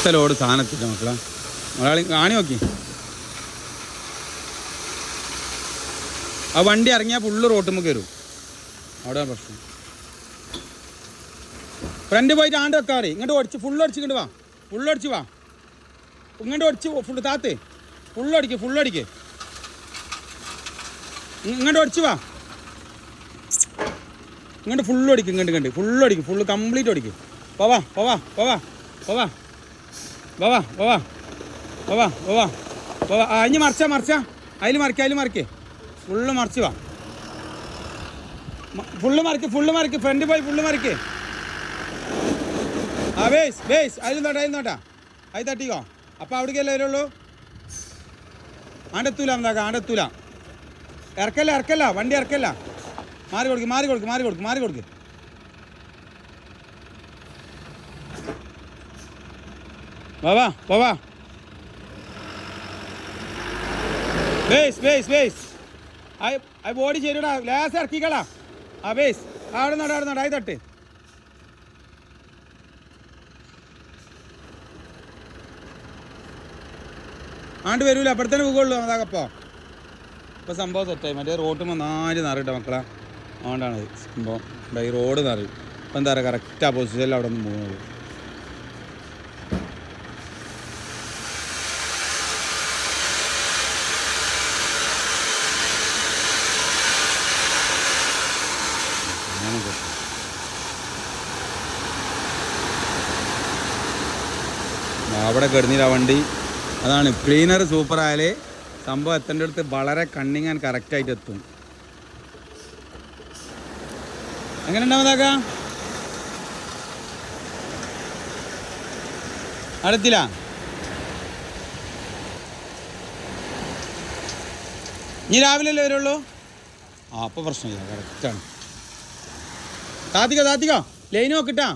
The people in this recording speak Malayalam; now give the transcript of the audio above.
അടുത്ത ലോഡ് സാധനത്തില്ല മക്കളെ. മലയാളി കാണി നോക്കി. ആ വണ്ടി ഇറങ്ങിയാൽ ഫുള്ള് റോട്ടുമ്പോൾ കയറും. അവിടെ പ്രശ്നം. ഫ്രണ്ട് പോയിട്ട് ആണ്ട് വെക്കാറ്. ഇങ്ങോട്ട് ഓടിച്ച് ഫുള്ള് അടിച്ചിങ്ങോട്ട് വാ. ഫുള്ളടിച്ച് വാ. ഇങ്ങോട്ട് ഓടിച്ച് ഫുള്ള് താത്തേ. ഫുള്ളടിക്ക്. ഇങ്ങോട്ട് ഓടിച്ച് വാ. ഇങ്ങോട്ട് ഫുള്ള് അടിക്കും. ഫുള്ളടിക്കും. ഫുള്ള് കംപ്ലീറ്റ് അടിക്കും. പോവാ. ഇനി മറിച്ച അതിൽ മറിക്കേ. ഫുള്ള് മറിച്ച് വാ. ഫുള്ള് മറിക്ക്. ഫ്രണ്ട് പോയി ഫുള്ള് മറിക്കേ. ആ ബേസ് അതിൽ നോട്ടാ. അത് തട്ടിക്കോ. അപ്പം അവിടേക്കല്ലേ വരുള്ളൂ. ആണ്ടെത്തൂല. ഇറക്കല്ല. വണ്ടി ഇറക്കല്ല. മാറി കൊടുക്ക്. വാ. ബേസ് അത് ബോഡി ശരിടാ. ലേസ് ഇറക്കിക്കളാ. ആ ബേസ് അവിടെ നോട്ട് അത് തട്ട്. ആണ്ട് വരൂല. അപ്പഴത്തേനെ പോകുള്ളൂ. അതാകപ്പോൾ ഇപ്പോൾ സംഭവം സെറ്റായി. മറ്റേ റോട്ടുമ്പോൾ 4 നിറയിട്ട മക്കളെ. അതുകൊണ്ടാണ് സംഭവം. ഈ റോഡ് നിറയും. അപ്പം എന്താ പറയുക, കറക്റ്റ് ആ പൊസിഷനിൽ അവിടെ നിന്ന് പോകുന്നത്. അവിടെ കിടന്നില്ല വണ്ടി. അതാണ് ക്ലീനർ സൂപ്പറായാലേ സംഭവം എത്തേണ്ട അടുത്ത് വളരെ കണ്ണിങ് ആൻഡ് കറക്റ്റായിട്ട് എത്തും. എങ്ങനെ ഉണ്ടാവുന്നതാക്ക അടുത്തില്ല. ഇനി രാവിലെ അല്ലേ വരുള്ളൂ? അപ്പോൾ പ്രശ്നമില്ല. കറക്റ്റാണ്. താത്തിക്കോ ലൈൻ നോക്കിട്ടാ.